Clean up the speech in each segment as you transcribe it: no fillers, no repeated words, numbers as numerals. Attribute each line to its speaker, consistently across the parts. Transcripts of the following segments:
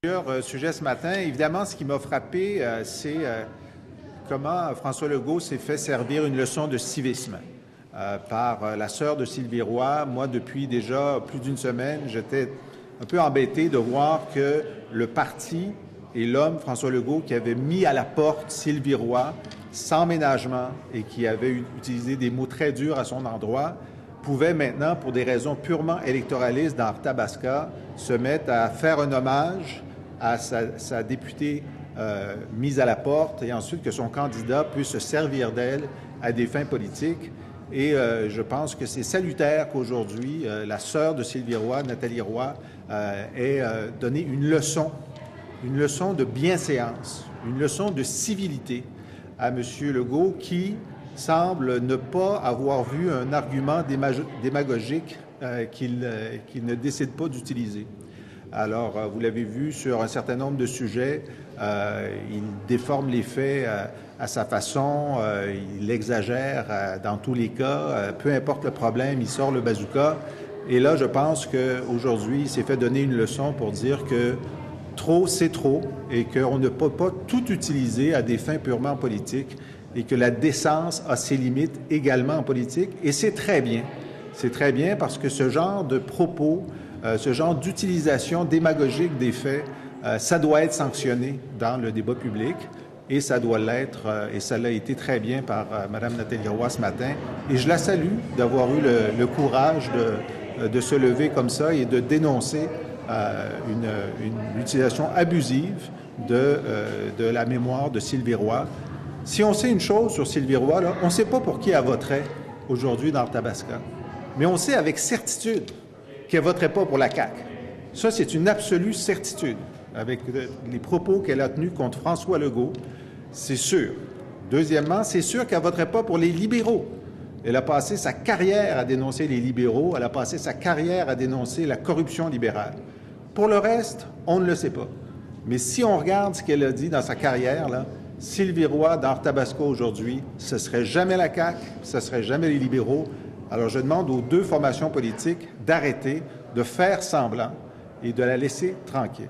Speaker 1: Plusieurs sujets ce matin. Évidemment, ce qui m'a frappé, c'est comment François Legault s'est fait servir une leçon de civisme par la sœur de Sylvie Roy. Moi, depuis déjà plus d'une semaine, j'étais un peu embêté de voir que le parti et l'homme, François Legault, qui avait mis à la porte Sylvie Roy sans ménagement et qui avait utilisé des mots très durs à son endroit, pouvait maintenant, pour des raisons purement électoralistes dans Arthabasca, se mettre à faire un hommage à sa députée mise à la porte et ensuite que son candidat puisse se servir d'elle à des fins politiques. Et je pense que c'est salutaire qu'aujourd'hui, la sœur de Sylvie Roy, Nathalie Roy, ait donné une leçon de bienséance, une leçon de civilité à M. Legault qui semble ne pas avoir vu un argument démagogique qu'il ne décide pas d'utiliser. Alors, vous l'avez vu sur un certain nombre de sujets, il déforme les faits à sa façon, il exagère dans tous les cas, peu importe le problème, il sort le bazooka. Et là, je pense qu'aujourd'hui, il s'est fait donner une leçon pour dire que trop, c'est trop et qu'on ne peut pas tout utiliser à des fins purement politiques et que la décence a ses limites également en politique. Et c'est très bien. C'est très bien parce que ce genre de propos, ce genre d'utilisation démagogique des faits, ça doit être sanctionné dans le débat public et ça doit l'être, et ça l'a été très bien par Mme Nathalie Roy ce matin. Et je la salue d'avoir eu le courage de se lever comme ça et de dénoncer une utilisation abusive de la mémoire de Sylvie Roy. Si on sait une chose sur Sylvie Roy, là, on ne sait pas pour qui elle voterait aujourd'hui dans Arthabasca, mais on sait avec certitude qu'elle ne voterait pas pour la CAQ. Ça, c'est une absolue certitude. Avec les propos qu'elle a tenus contre François Legault, c'est sûr. Deuxièmement, c'est sûr qu'elle ne voterait pas pour les libéraux. Elle a passé sa carrière à dénoncer les libéraux, elle a passé sa carrière à dénoncer la corruption libérale. Pour le reste, on ne le sait pas. Mais si on regarde ce qu'elle a dit dans sa carrière, là, Sylvie Roy d'Arthabasca aujourd'hui, ce serait jamais la CAQ, ce serait jamais les libéraux. Alors je demande aux deux formations politiques d'arrêter de faire semblant et de la laisser tranquille.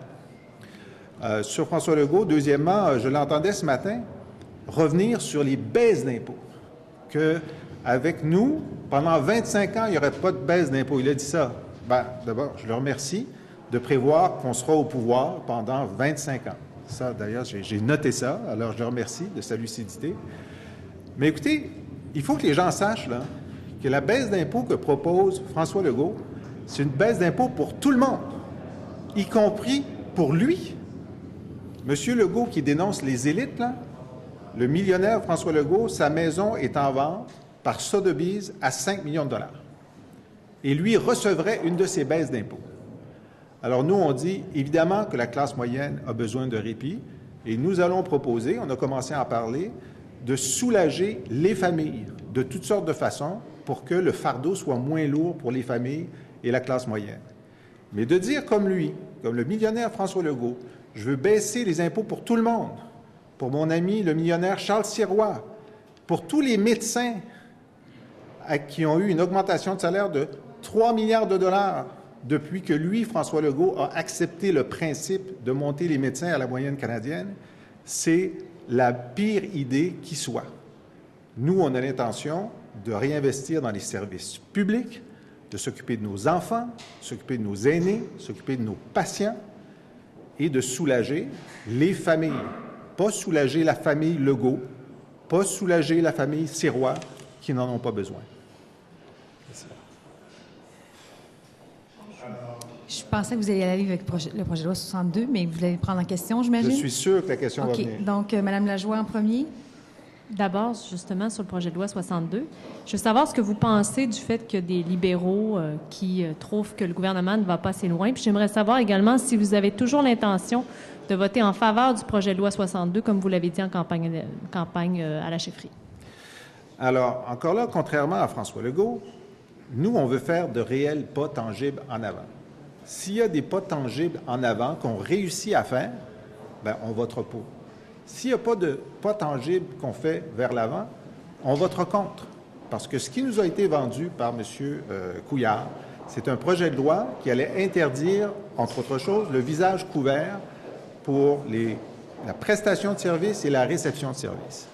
Speaker 1: Sur François Legault, deuxièmement, je l'entendais ce matin revenir sur les baisses d'impôts. Qu'avec nous, pendant 25 ans, il n'y aurait pas de baisse d'impôts. Il a dit ça. Bien, d'abord, je le remercie de prévoir qu'on sera au pouvoir pendant 25 ans. Ça, d'ailleurs, j'ai noté ça, alors je le remercie de sa lucidité. Mais écoutez, il faut que les gens sachent là, que la baisse d'impôts que propose François Legault, c'est une baisse d'impôts pour tout le monde, y compris pour lui. Monsieur Legault qui dénonce les élites, là, le millionnaire François Legault, sa maison est en vente par Sotheby's à 5 millions de dollars. Et lui recevrait une de ces baisses d'impôts. Alors nous, on dit évidemment que la classe moyenne a besoin de répit et nous allons proposer, on a commencé à en parler, de soulager les familles de toutes sortes de façons pour que le fardeau soit moins lourd pour les familles et la classe moyenne. Mais de dire comme lui, comme le millionnaire François Legault, je veux baisser les impôts pour tout le monde, pour mon ami le millionnaire Charles Sirois, pour tous les médecins qui ont eu une augmentation de salaire de 3 milliards de dollars depuis que lui, François Legault, a accepté le principe de monter les médecins à la moyenne canadienne, c'est la pire idée qui soit. Nous, on a l'intention de réinvestir dans les services publics, de s'occuper de nos enfants, de s'occuper de nos aînés, de s'occuper de nos patients et de soulager les familles. Pas soulager la famille Legault, pas soulager la famille Sirois qui n'en ont pas besoin.
Speaker 2: Je pensais que vous alliez aller avec le projet de loi 62, mais vous allez prendre en question, j'imagine?
Speaker 1: Je suis sûr que la question va venir.
Speaker 2: Donc, Mme Lajoie en premier.
Speaker 3: D'abord, justement, sur le projet de loi 62, je veux savoir ce que vous pensez du fait qu'il y a des libéraux qui trouvent que le gouvernement ne va pas assez loin. Puis j'aimerais savoir également si vous avez toujours l'intention de voter en faveur du projet de loi 62, comme vous l'avez dit en campagne à la chefferie.
Speaker 1: Alors, encore là, contrairement à François Legault, nous, on veut faire de réels pas tangibles en avant. S'il y a des pas tangibles en avant qu'on réussit à faire, bien, on votera pour. S'il n'y a pas de pas tangible qu'on fait vers l'avant, on votera contre. Parce que ce qui nous a été vendu par M. Couillard, c'est un projet de loi qui allait interdire, entre autres choses, le visage couvert pour la prestation de service et la réception de service.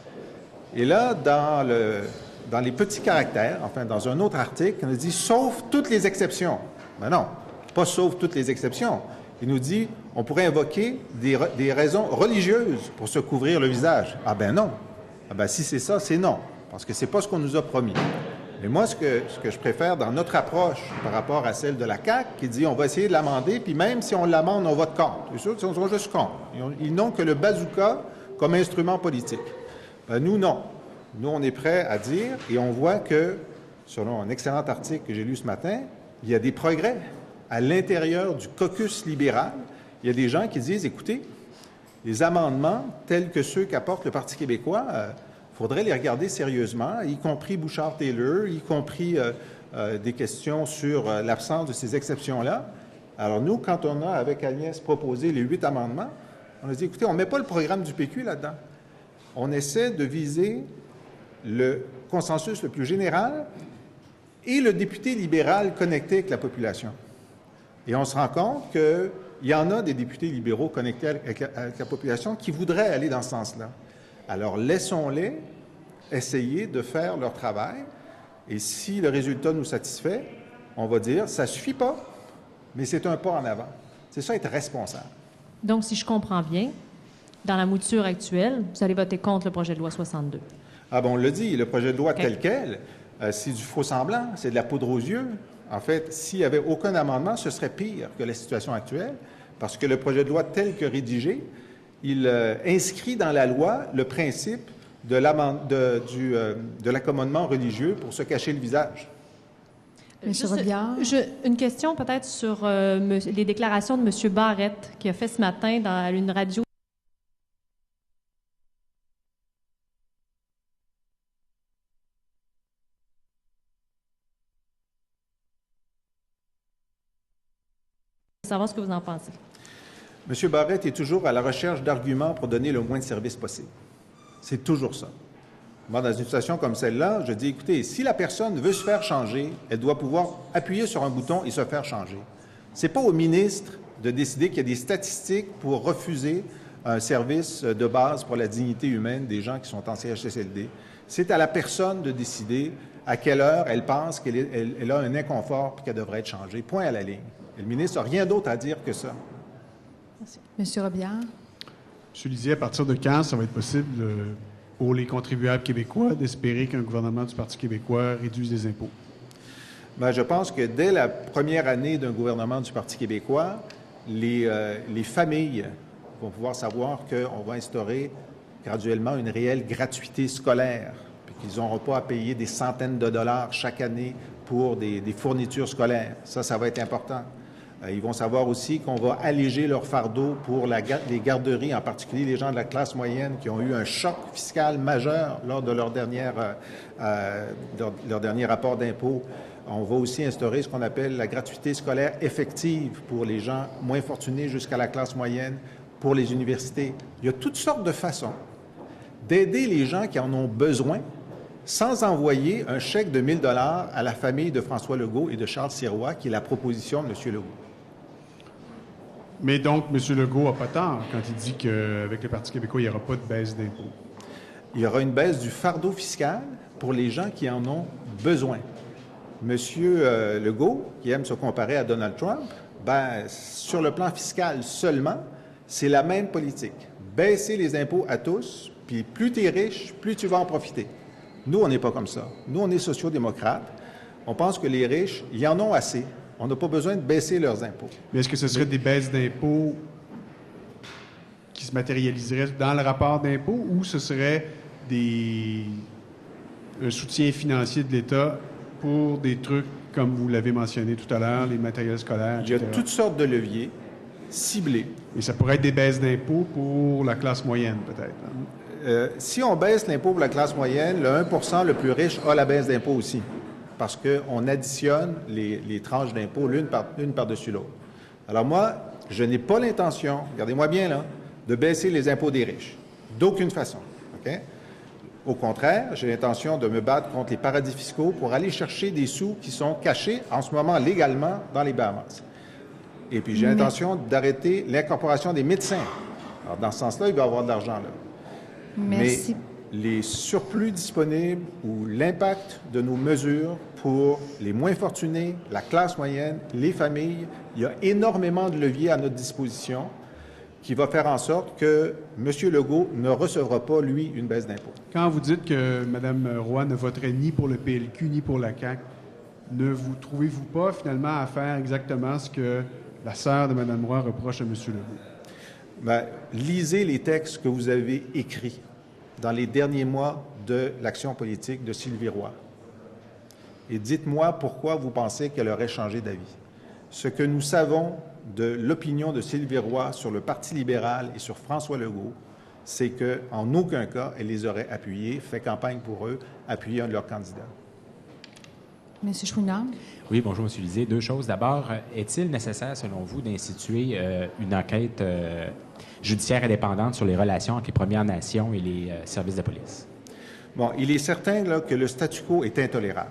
Speaker 1: Et là, dans les petits caractères, enfin, dans un autre article, on nous dit « sauf toutes les exceptions ». Ben non, pas « sauf toutes les exceptions ». Il nous dit « on pourrait invoquer des raisons religieuses pour se couvrir le visage ». Ah ben non. Ah ben si c'est ça, c'est non, parce que c'est pas ce qu'on nous a promis. Mais moi, ce que je préfère dans notre approche par rapport à celle de la CAQ, qui dit on va essayer de l'amender, puis même si on l'amende, on vote contre. C'est sûr qu'ils sont juste contre. Ils n'ont que le bazooka comme instrument politique. Ben, nous, non. Nous, on est prêts à dire, et on voit que, selon un excellent article que j'ai lu ce matin, il y a des progrès. À l'intérieur du caucus libéral, il y a des gens qui disent, écoutez, les amendements tels que ceux qu'apporte le Parti québécois, faudrait les regarder sérieusement, y compris Bouchard-Taylor, y compris des questions sur l'absence de ces exceptions-là. Alors nous, quand on a, avec Agnès, proposé les 8 amendements, on a dit, écoutez, on ne met pas le programme du PQ là-dedans. On essaie de viser le consensus le plus général et le député libéral connecté avec la population. Et on se rend compte qu'il y en a des députés libéraux connectés avec la population qui voudraient aller dans ce sens-là. Alors, laissons-les essayer de faire leur travail. Et si le résultat nous satisfait, on va dire, ça ne suffit pas, mais c'est un pas en avant. C'est ça, être responsable.
Speaker 3: Donc, si je comprends bien, dans la mouture actuelle, vous allez voter contre le projet de loi 62.
Speaker 1: Ah bon, on l'a dit, le projet de loi tel quel, c'est du faux-semblant, c'est de la poudre aux yeux. En fait, s'il n'y avait aucun amendement, ce serait pire que la situation actuelle, parce que le projet de loi tel que rédigé, il inscrit dans la loi le principe de l'accommodement religieux pour se cacher le visage.
Speaker 2: Monsieur Robillard.
Speaker 3: Une question peut-être sur les déclarations de M. Barrette qui a fait ce matin dans une radio. Savoir ce que vous en pensez.
Speaker 1: M. Barrette est toujours à la recherche d'arguments pour donner le moins de services possible. C'est toujours ça. Moi, dans une situation comme celle-là, je dis, écoutez, si la personne veut se faire changer, elle doit pouvoir appuyer sur un bouton et se faire changer. Ce n'est pas au ministre de décider qu'il y a des statistiques pour refuser un service de base pour la dignité humaine des gens qui sont en CHSLD. C'est à la personne de décider à quelle heure elle pense qu'elle a un inconfort et qu'elle devrait être changée. Point à la ligne. Et le ministre n'a rien d'autre à dire que ça.
Speaker 2: Merci. Monsieur Robillard.
Speaker 4: M. Lizier, à partir de quand ça va être possible pour les contribuables québécois d'espérer qu'un gouvernement du Parti québécois réduise les impôts?
Speaker 1: Bien, je pense que dès la première année d'un gouvernement du Parti québécois, les familles vont pouvoir savoir qu'on va instaurer graduellement une réelle gratuité scolaire, puis qu'ils n'auront pas à payer des centaines de dollars chaque année pour des fournitures scolaires. Ça va être important. Ils vont savoir aussi qu'on va alléger leur fardeau pour les garderies, en particulier les gens de la classe moyenne qui ont eu un choc fiscal majeur lors de leur dernier rapport d'impôt. On va aussi instaurer ce qu'on appelle la gratuité scolaire effective pour les gens moins fortunés jusqu'à la classe moyenne, pour les universités. Il y a toutes sortes de façons d'aider les gens qui en ont besoin sans envoyer un chèque de 1 000 $ à la famille de François Legault et de Charles Sirois, qui est la proposition de M. Legault.
Speaker 4: Mais donc, M. Legault n'a pas tort quand il dit qu'avec le Parti québécois, il n'y aura pas de baisse d'impôts.
Speaker 1: Il y aura une baisse du fardeau fiscal pour les gens qui en ont besoin. M. Legault, qui aime se comparer à Donald Trump, ben, sur le plan fiscal seulement, c'est la même politique. Baisser les impôts à tous, puis plus tu es riche, plus tu vas en profiter. Nous, on n'est pas comme ça. Nous, on est sociaux-démocrates. On pense que les riches, ils en ont assez. On n'a pas besoin de baisser leurs impôts.
Speaker 4: Mais est-ce que ce serait des baisses d'impôts qui se matérialiseraient dans le rapport d'impôts ou ce serait un soutien financier de l'État pour des trucs comme vous l'avez mentionné tout à l'heure, les matériels scolaires, etc.?
Speaker 1: Il y a toutes sortes de leviers ciblés.
Speaker 4: Et ça pourrait être des baisses d'impôts pour la classe moyenne, peut-être. Hein?
Speaker 1: Si on baisse l'impôt pour la classe moyenne, le 1 % le plus riche a la baisse d'impôt aussi, parce qu'on additionne les tranches d'impôt l'une par-dessus l'autre. Alors moi, je n'ai pas l'intention, regardez-moi bien là, de baisser les impôts des riches. D'aucune façon. Okay? Au contraire, j'ai l'intention de me battre contre les paradis fiscaux pour aller chercher des sous qui sont cachés en ce moment légalement dans les Bahamas. Et puis j'ai l'intention d'arrêter l'incorporation des médecins Alors, dans ce sens-là, il va y avoir de l'argent là.
Speaker 2: Merci.
Speaker 1: Mais les surplus disponibles ou l'impact de nos mesures pour les moins fortunés, la classe moyenne, les familles, il y a énormément de leviers à notre disposition qui va faire en sorte que M. Legault ne recevra pas, lui, une baisse d'impôt.
Speaker 4: Quand vous dites que Mme Roy ne voterait ni pour le PLQ ni pour la CAQ, ne vous trouvez-vous pas finalement à faire exactement ce que la sœur de Mme Roy reproche à M. Legault?
Speaker 1: Bien, lisez les textes que vous avez écrits dans les derniers mois de l'action politique de Sylvie Roy. Et dites-moi pourquoi vous pensez qu'elle aurait changé d'avis. Ce que nous savons de l'opinion de Sylvie Roy sur le Parti libéral et sur François Legault, c'est qu'en aucun cas, elle les aurait appuyés, fait campagne pour eux, appuyé un de leurs candidats.
Speaker 2: M. Chouinard.
Speaker 5: Oui, bonjour, M. Lisée. Deux choses. D'abord, est-il nécessaire, selon vous, d'instituer une enquête judiciaire indépendante sur les relations entre les Premières Nations et les services de police?
Speaker 1: Bon, il est certain là, que le statu quo est intolérable.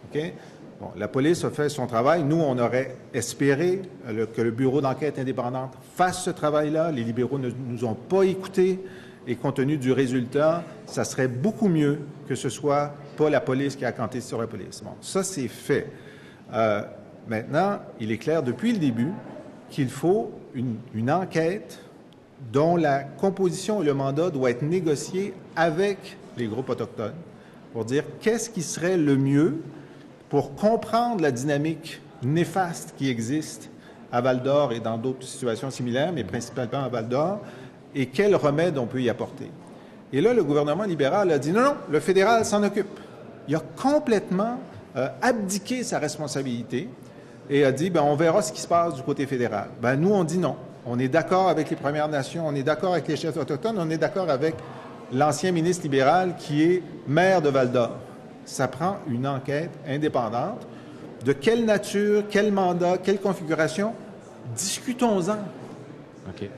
Speaker 1: OK? Bon, la police a fait son travail. Nous, on aurait espéré que le bureau d'enquête indépendante fasse ce travail-là. Les libéraux ne nous ont pas écoutés. Et compte tenu du résultat, ça serait beaucoup mieux que ce soit pas la police qui a canté sur la police. Bon, ça, c'est fait. Maintenant, il est clair depuis le début qu'il faut une enquête dont la composition et le mandat doivent être négociés avec les groupes autochtones pour dire qu'est-ce qui serait le mieux pour comprendre la dynamique néfaste qui existe à Val-d'Or et dans d'autres situations similaires, mais principalement à Val-d'Or, et quels remèdes on peut y apporter. Et là, le gouvernement libéral a dit non, le fédéral s'en occupe. Il a complètement abdiqué sa responsabilité et a dit, bien, on verra ce qui se passe du côté fédéral. Bien, nous, on dit non. On est d'accord avec les Premières Nations, on est d'accord avec les chefs autochtones, on est d'accord avec l'ancien ministre libéral qui est maire de Val-d'Or. Ça prend une enquête indépendante. De quelle nature, quel mandat, quelle configuration? Discutons-en.
Speaker 5: OK.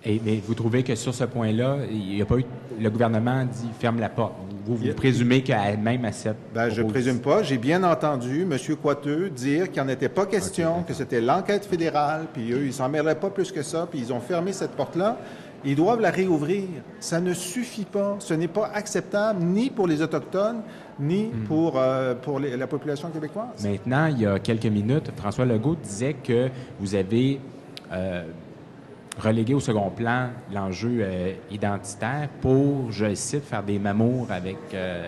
Speaker 5: Mais vous trouvez que sur ce point-là, il n'y a pas eu... Le gouvernement dit ferme la porte. Vous présumez qu'elle-même à cette...
Speaker 1: Bien, je ne présume pas. J'ai bien entendu M. Coiteux dire qu'il n'en était pas question, que c'était l'enquête fédérale, puis eux, ils ne s'en mêleraient pas plus que ça, puis ils ont fermé cette porte-là. Ils doivent la réouvrir. Ça ne suffit pas. Ce n'est pas acceptable ni pour les Autochtones, ni pour la population québécoise.
Speaker 5: Maintenant, il y a quelques minutes, François Legault disait que vous avez relégué au second plan l'enjeu identitaire pour, je le cite, faire des mamours avec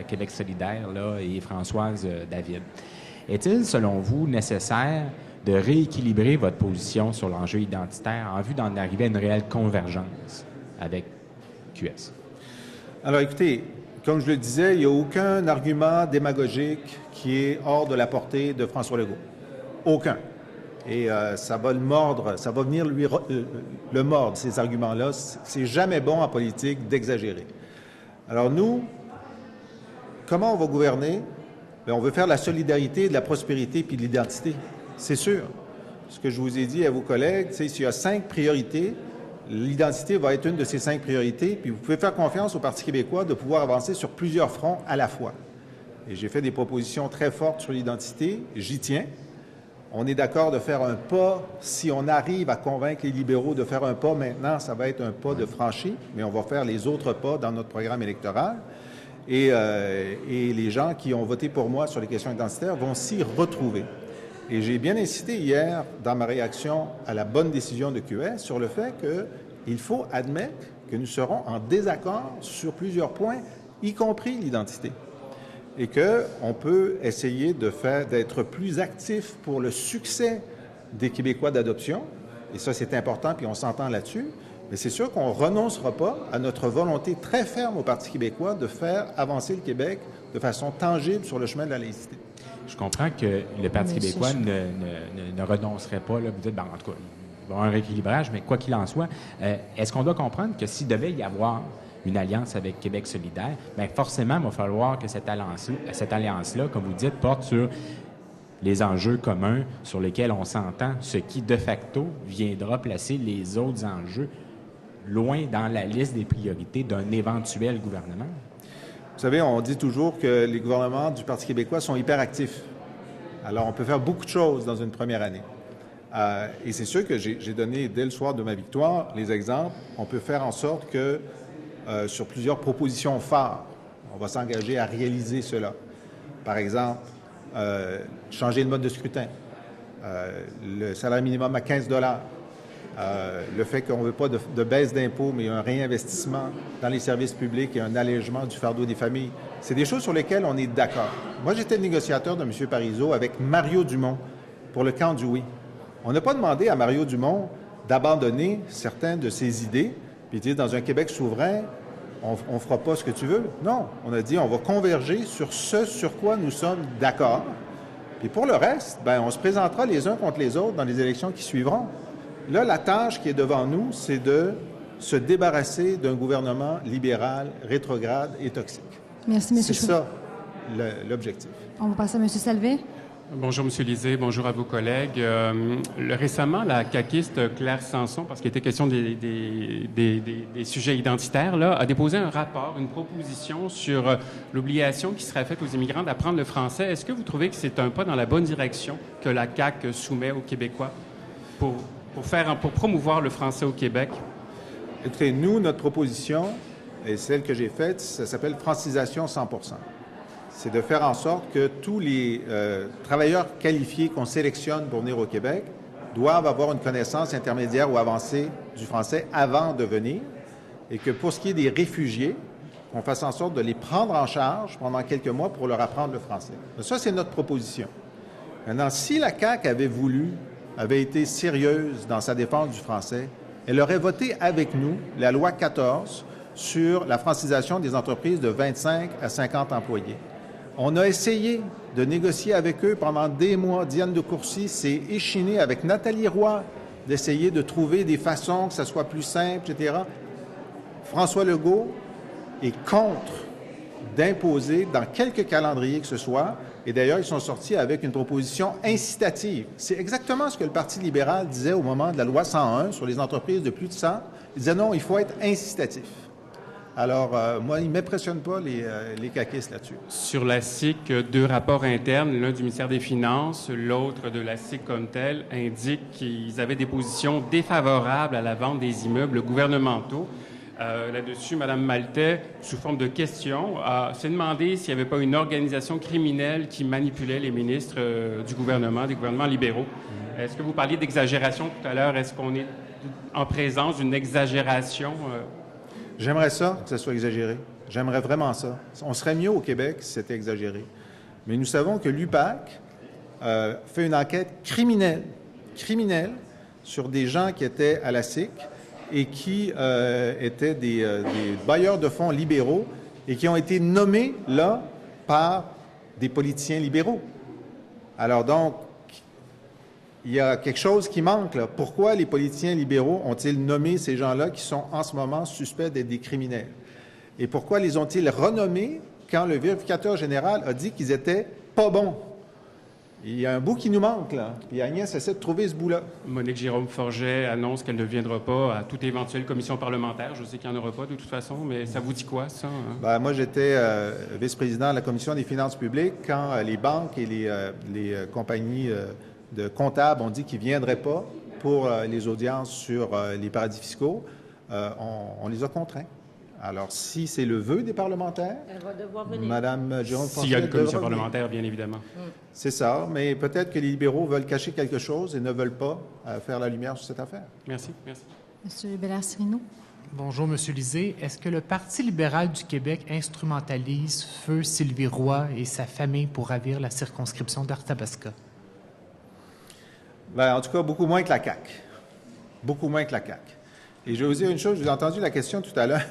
Speaker 5: Québec solidaire là, et Françoise David. Est-il, selon vous, nécessaire de rééquilibrer votre position sur l'enjeu identitaire en vue d'en arriver à une réelle convergence avec QS? Alors,
Speaker 1: écoutez, comme je le disais, il n'y a aucun argument démagogique qui est hors de la portée de François Legault. Aucun. Et ça va le mordre, ça va venir lui le mordre, ces arguments-là. C'est jamais bon en politique d'exagérer. Alors nous, comment on va gouverner? Bien, on veut faire la solidarité, de la prospérité puis de l'identité. C'est sûr. Ce que je vous ai dit à vos collègues, c'est s'il y a 5 priorités, l'identité va être une de ces 5 priorités, puis vous pouvez faire confiance au Parti québécois de pouvoir avancer sur plusieurs fronts à la fois. Et j'ai fait des propositions très fortes sur l'identité, j'y tiens. On est d'accord de faire un pas. Si on arrive à convaincre les libéraux de faire un pas maintenant, ça va être un pas de franchi, mais on va faire les autres pas dans notre programme électoral. Et les gens qui ont voté pour moi sur les questions identitaires vont s'y retrouver. Et j'ai bien incité hier, dans ma réaction à la bonne décision de QS, sur le fait qu'il faut admettre que nous serons en désaccord sur plusieurs points, y compris l'identité. Et qu'on peut essayer d'être plus actif pour le succès des Québécois d'adoption. Et ça, c'est important, puis on s'entend là-dessus. Mais c'est sûr qu'on ne renoncera pas à notre volonté très ferme au Parti québécois de faire avancer le Québec de façon tangible sur le chemin de la laïcité.
Speaker 5: Je comprends que le Parti québécois ne renoncerait pas. Là, vous dites, ben, en tout cas, il va y avoir un rééquilibrage, mais quoi qu'il en soit, est-ce qu'on doit comprendre que s'il devait y avoir une alliance avec Québec solidaire, bien forcément, il va falloir que cette alliance-là, comme vous dites, porte sur les enjeux communs sur lesquels on s'entend, ce qui, de facto, viendra placer les autres enjeux loin dans la liste des priorités d'un éventuel gouvernement?
Speaker 1: Vous savez, on dit toujours que les gouvernements du Parti québécois sont hyperactifs. Alors, on peut faire beaucoup de choses dans une première année. Et c'est sûr que j'ai donné, dès le soir de ma victoire, les exemples. On peut faire en sorte que, sur plusieurs propositions phares, on va s'engager à réaliser cela. Par exemple, changer le mode de scrutin, le salaire minimum à 15 le fait qu'on ne veut pas de baisse d'impôts, mais un réinvestissement dans les services publics et un allègement du fardeau des familles. C'est des choses sur lesquelles on est d'accord. Moi, j'étais le négociateur de M. Parizeau avec Mario Dumont pour le camp du oui. On n'a pas demandé à Mario Dumont d'abandonner certaines de ses idées, puis dire dans un Québec souverain, on ne fera pas ce que tu veux. Non, on a dit on va converger sur ce sur quoi nous sommes d'accord. Puis pour le reste, ben, on se présentera les uns contre les autres dans les élections qui suivront. Là, la tâche qui est devant nous, c'est de se débarrasser d'un gouvernement libéral, rétrograde et toxique.
Speaker 2: Merci, M.
Speaker 1: C'est ça l'objectif.
Speaker 2: On va passer à M. Salvé.
Speaker 6: Bonjour, M. Lisée. Bonjour à vos collègues. Récemment, la caquiste Claire Sanson, parce qu'il était question des sujets identitaires, là, a déposé un rapport, une proposition sur l'obligation qui serait faite aux immigrants d'apprendre le français. Est-ce que vous trouvez que c'est un pas dans la bonne direction que la CAQ soumet aux Québécois pour promouvoir le français au Québec?
Speaker 1: Écoutez, nous, notre proposition, et celle que j'ai faite, ça s'appelle francisation 100%. C'est de faire en sorte que tous les travailleurs qualifiés qu'on sélectionne pour venir au Québec doivent avoir une connaissance intermédiaire ou avancée du français avant de venir, et que pour ce qui est des réfugiés, on fasse en sorte de les prendre en charge pendant quelques mois pour leur apprendre le français. Ça, c'est notre proposition. Maintenant, si la CAQ avait été sérieuse dans sa défense du français, elle aurait voté avec nous la loi 14 sur la francisation des entreprises de 25 à 50 employés. On a essayé de négocier avec eux pendant des mois. Diane de Courcy s'est échinée avec Nathalie Roy d'essayer de trouver des façons que ça soit plus simple, etc. François Legault est contre d'imposer dans quelque calendrier que ce soit. Et d'ailleurs, ils sont sortis avec une proposition incitative. C'est exactement ce que le Parti libéral disait au moment de la loi 101 sur les entreprises de plus de 100. Il disait non, il faut être incitatif. Alors, moi, il ne m'impressionne pas les caquistes là-dessus.
Speaker 6: Sur la SIC, 2 rapports internes, l'un du ministère des Finances, l'autre de la SIC comme tel, indiquent qu'ils avaient des positions défavorables à la vente des immeubles gouvernementaux. Là-dessus, Mme Maltais, sous forme de question, s'est demandé s'il n'y avait pas une organisation criminelle qui manipulait les ministres du gouvernement, des gouvernements libéraux. Est-ce que vous parliez d'exagération tout à l'heure? Est-ce qu'on est en présence d'une exagération?
Speaker 1: J'aimerais ça que ça soit exagéré. J'aimerais vraiment ça. On serait mieux au Québec si c'était exagéré. Mais nous savons que l'UPAC fait une enquête criminelle sur des gens qui étaient à la SIC et qui étaient des bailleurs de fonds libéraux et qui ont été nommés là par des politiciens libéraux. Alors donc, il y a quelque chose qui manque là. Pourquoi les politiciens libéraux ont-ils nommé ces gens-là qui sont en ce moment suspects d'être des criminels? Et pourquoi les ont-ils renommés quand le vérificateur général a dit qu'ils étaient pas bons? Il y a un bout qui nous manque, là. Puis Agnès essaie de trouver ce bout-là.
Speaker 6: Monique Jérôme-Forget annonce qu'elle ne viendra pas à toute éventuelle commission parlementaire. Je sais qu'il n'y en aura pas de toute façon, mais ça vous dit quoi, ça? Hein?
Speaker 1: Bien, moi, j'étais vice-président de la Commission des finances publiques quand les banques et les compagnies de comptables ont dit qu'ils ne viendraient pas pour les audiences sur les paradis fiscaux. On les a contraints. Alors, si c'est le vœu des parlementaires,
Speaker 7: elle va devoir venir.
Speaker 1: Mme Jérôme-Forget
Speaker 6: s'il y a une commission parlementaire, bien évidemment.
Speaker 1: C'est ça, mais peut-être que les libéraux veulent cacher quelque chose et ne veulent pas faire la lumière sur cette affaire.
Speaker 6: Merci. Merci.
Speaker 2: Monsieur Bélair-Cirino.
Speaker 8: Bonjour, Monsieur Lisée. Est-ce que le Parti libéral du Québec instrumentalise Feu Sylvie Roy et sa famille pour ravir la circonscription d'Arthabasca?
Speaker 1: Bien, en tout cas, beaucoup moins que la CAQ. Beaucoup moins que la CAQ. Et je vais vous dire une chose, j'ai entendu la question tout à l'heure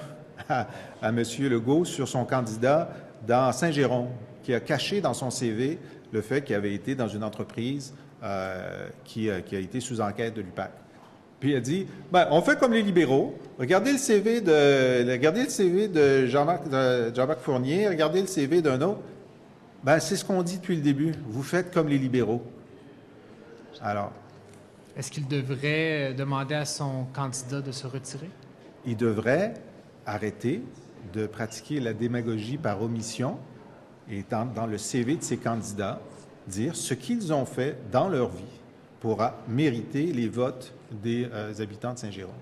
Speaker 1: à M. Legault sur son candidat dans Saint-Jérôme, qui a caché dans son CV le fait qu'il avait été dans une entreprise qui a été sous enquête de l'UPAC. Puis il a dit, ben, on fait comme les libéraux, regardez le CV de Jean-Marc Fournier, regardez le CV d'un autre. Ben, c'est ce qu'on dit depuis le début, vous faites comme les libéraux. Alors,
Speaker 8: est-ce qu'il devrait demander à son candidat de se retirer?
Speaker 1: Il devrait arrêter de pratiquer la démagogie par omission et dans le CV de ses candidats, dire ce qu'ils ont fait dans leur vie pourra mériter les votes des habitants de Saint-Jérôme.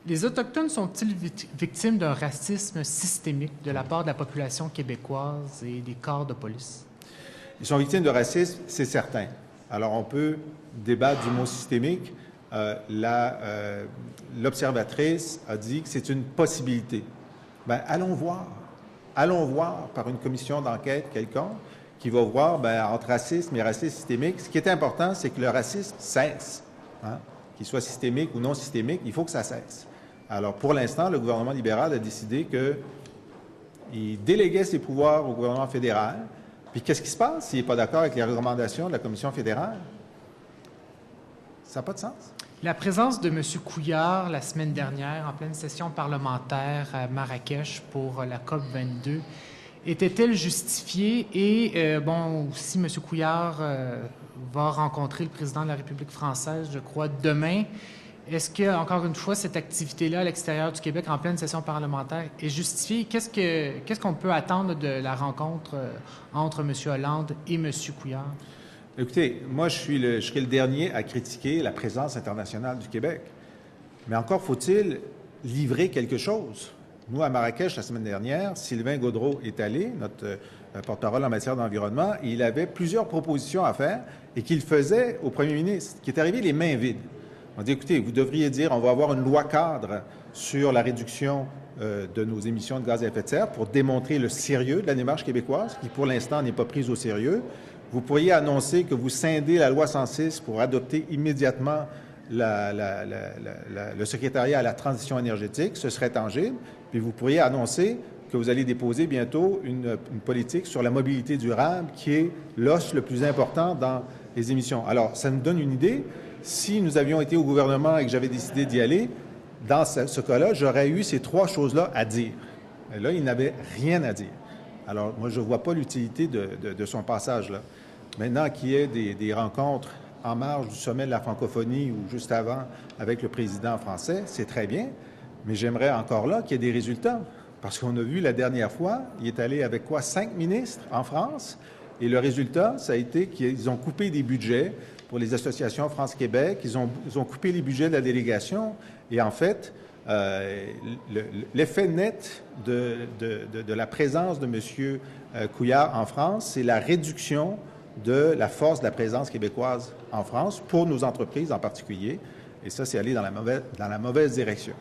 Speaker 8: Les Autochtones sont-ils victimes d'un racisme systémique de la part de la population québécoise et des corps de police?
Speaker 1: Ils sont victimes de racisme, c'est certain. Alors, on peut débattre du mot systémique. L'observatrice a dit que c'est une possibilité. Bien, allons voir. Allons voir par une commission d'enquête quelconque qui va voir entre racisme et racisme systémique. Ce qui est important, c'est que le racisme cesse. Hein? Qu'il soit systémique ou non systémique, il faut que ça cesse. Alors, pour l'instant, le gouvernement libéral a décidé qu'il déléguait ses pouvoirs au gouvernement fédéral. Puis, qu'est-ce qui se passe s'il n'est pas d'accord avec les recommandations de la Commission fédérale? Ça n'a pas de sens.
Speaker 8: La présence de M. Couillard la semaine dernière en pleine session parlementaire à Marrakech pour la COP22 était-elle justifiée? Et, si M. Couillard va rencontrer le président de la République française, je crois, demain, est-ce que, encore une fois, cette activité-là à l'extérieur du Québec en pleine session parlementaire est justifiée? Qu'est-ce qu'on peut attendre de la rencontre entre M. Hollande et M. Couillard?
Speaker 1: Écoutez, moi, je serai le dernier à critiquer la présence internationale du Québec. Mais encore faut-il livrer quelque chose. Nous, à Marrakech, la semaine dernière, Sylvain Gaudreault est allé, notre porte-parole en matière d'environnement, et il avait plusieurs propositions à faire et qu'il faisait au premier ministre, qui est arrivé les mains vides. On dit, écoutez, vous devriez dire, on va avoir une loi cadre sur la réduction de nos émissions de gaz à effet de serre pour démontrer le sérieux de la démarche québécoise, qui pour l'instant n'est pas prise au sérieux. Vous pourriez annoncer que vous scindez la loi 106 pour adopter immédiatement le secrétariat à la transition énergétique. Ce serait tangible. Puis vous pourriez annoncer que vous allez déposer bientôt une politique sur la mobilité durable qui est l'os le plus important dans les émissions. Alors, ça nous donne une idée. Si nous avions été au gouvernement et que j'avais décidé d'y aller, dans ce cas-là, j'aurais eu ces trois choses-là à dire. Et là, il n'avait rien à dire. Alors, moi, je ne vois pas l'utilité de son passage là. Maintenant qu'il y ait des rencontres en marge du sommet de la francophonie ou juste avant avec le président français, c'est très bien, mais j'aimerais encore là qu'il y ait des résultats. Parce qu'on a vu la dernière fois, il est allé avec 5 ministres en France, et le résultat, ça a été qu'ils ont coupé des budgets pour les associations France-Québec, ils ont coupé les budgets de la délégation, et en fait, l'effet net de la présence de M. Couillard en France, c'est la réduction de la force de la présence québécoise en France, pour nos entreprises en particulier. Et ça, c'est aller dans la mauvaise direction.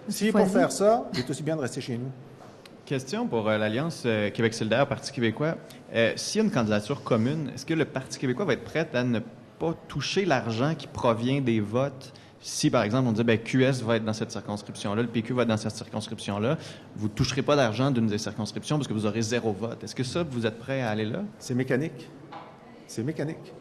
Speaker 1: Si pour faire ça, il est aussi bien de rester chez nous.
Speaker 7: Question pour l'Alliance Québec solidaire, Parti québécois. S'il y a une candidature commune, est-ce que le Parti québécois va être prêt à ne pas toucher l'argent qui provient des votes? Si, par exemple, on dit QS va être dans cette circonscription-là, le PQ va être dans cette circonscription-là, vous ne toucherez pas d'argent d'une des circonscriptions parce que vous aurez 0 vote. Est-ce que ça, vous êtes prêt à aller là?
Speaker 1: C'est mécanique. C'est mécanique.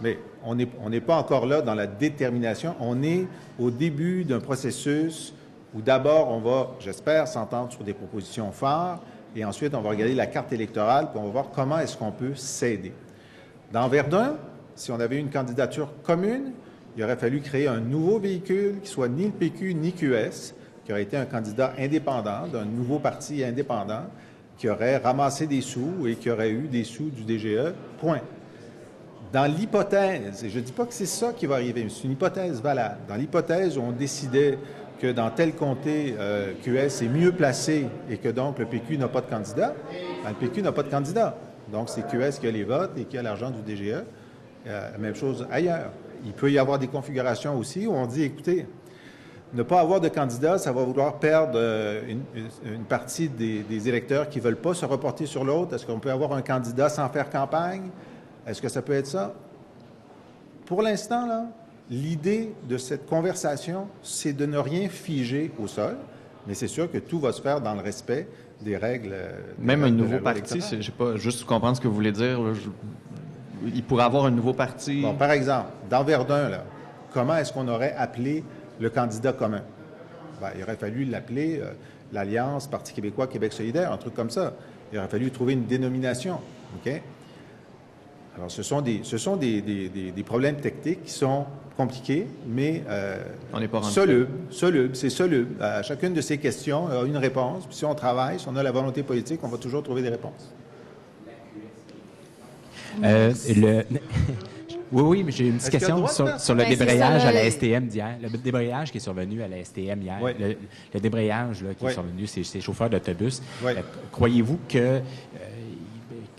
Speaker 1: Mais on n'est pas encore là dans la détermination. On est au début d'un processus où d'abord, on va, j'espère, s'entendre sur des propositions phares et ensuite, on va regarder la carte électorale puis on va voir comment est-ce qu'on peut s'aider. Dans Verdun, si on avait une candidature commune, il aurait fallu créer un nouveau véhicule qui soit ni le PQ ni QS, qui aurait été un candidat indépendant d'un nouveau parti indépendant, qui aurait ramassé des sous et qui aurait eu des sous du DGE, point. Dans l'hypothèse, et je ne dis pas que c'est ça qui va arriver, mais c'est une hypothèse valable, dans l'hypothèse où on décidait que dans tel comté, QS est mieux placé et que donc le PQ n'a pas de candidat, le PQ n'a pas de candidat. Donc c'est QS qui a les votes et qui a l'argent du DGE. Même chose ailleurs. Il peut y avoir des configurations aussi où on dit, écoutez, ne pas avoir de candidat, ça va vouloir perdre une partie des électeurs qui ne veulent pas se reporter sur l'autre. Est-ce qu'on peut avoir un candidat sans faire campagne? Est-ce que ça peut être ça? Pour l'instant, là, l'idée de cette conversation, c'est de ne rien figer au sol, mais c'est sûr que tout va se faire dans le respect des règles.
Speaker 7: Même un nouveau parti, je ne sais pas, juste comprendre ce que vous voulez dire. Là, il pourrait avoir un nouveau parti.
Speaker 1: Bon, par exemple, dans Verdun, là, comment est-ce qu'on aurait appelé le candidat commun? Bien, il aurait fallu l'appeler l'Alliance Parti québécois, Québec solidaire, un truc comme ça. Il aurait fallu trouver une dénomination. OK? Alors, ce sont des problèmes techniques qui sont compliqués, mais solubles. C'est soluble. À chacune de ces questions, il y a une réponse. Puis si on travaille, si on a la volonté politique, on va toujours trouver des réponses.
Speaker 5: Oui, mais j'ai une petite
Speaker 1: Est-ce qu'il y a le
Speaker 5: question
Speaker 1: droit de faire
Speaker 5: sur le
Speaker 2: Ben, c'est
Speaker 5: débrayage
Speaker 2: ça,
Speaker 5: à la
Speaker 2: le-
Speaker 5: STM d'hier. Le débrayage qui est survenu à la STM hier.
Speaker 1: Oui.
Speaker 5: Le débrayage là, qui
Speaker 1: Oui.
Speaker 5: est survenu, ces chauffeurs d'autobus.
Speaker 1: Oui.
Speaker 5: Croyez-vous que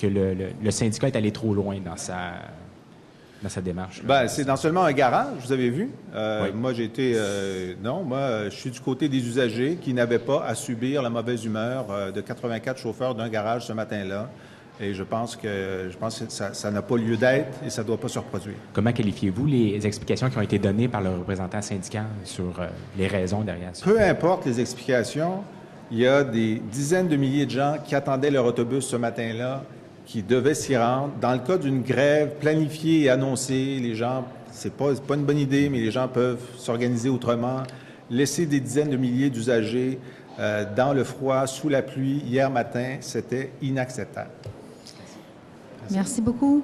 Speaker 5: le syndicat est allé trop loin dans sa démarche?
Speaker 1: Ben, c'est dans seulement un garage, vous avez vu.
Speaker 5: Oui.
Speaker 1: Moi, j'ai été... non, moi, je suis du côté des usagers qui n'avaient pas à subir la mauvaise humeur de 84 chauffeurs d'un garage ce matin-là. Et je pense que ça n'a pas lieu d'être et ça ne doit pas se reproduire.
Speaker 5: Comment qualifiez-vous les explications qui ont été données par le représentant syndical sur les raisons derrière ça?
Speaker 1: Peu importe les explications, il y a des dizaines de milliers de gens qui attendaient leur autobus ce matin-là, qui devaient s'y rendre. Dans le cas d'une grève planifiée et annoncée, les gens, c'est pas une bonne idée, mais les gens peuvent s'organiser autrement. Laisser des dizaines de milliers d'usagers dans le froid, sous la pluie, hier matin, c'était inacceptable.
Speaker 2: Merci beaucoup.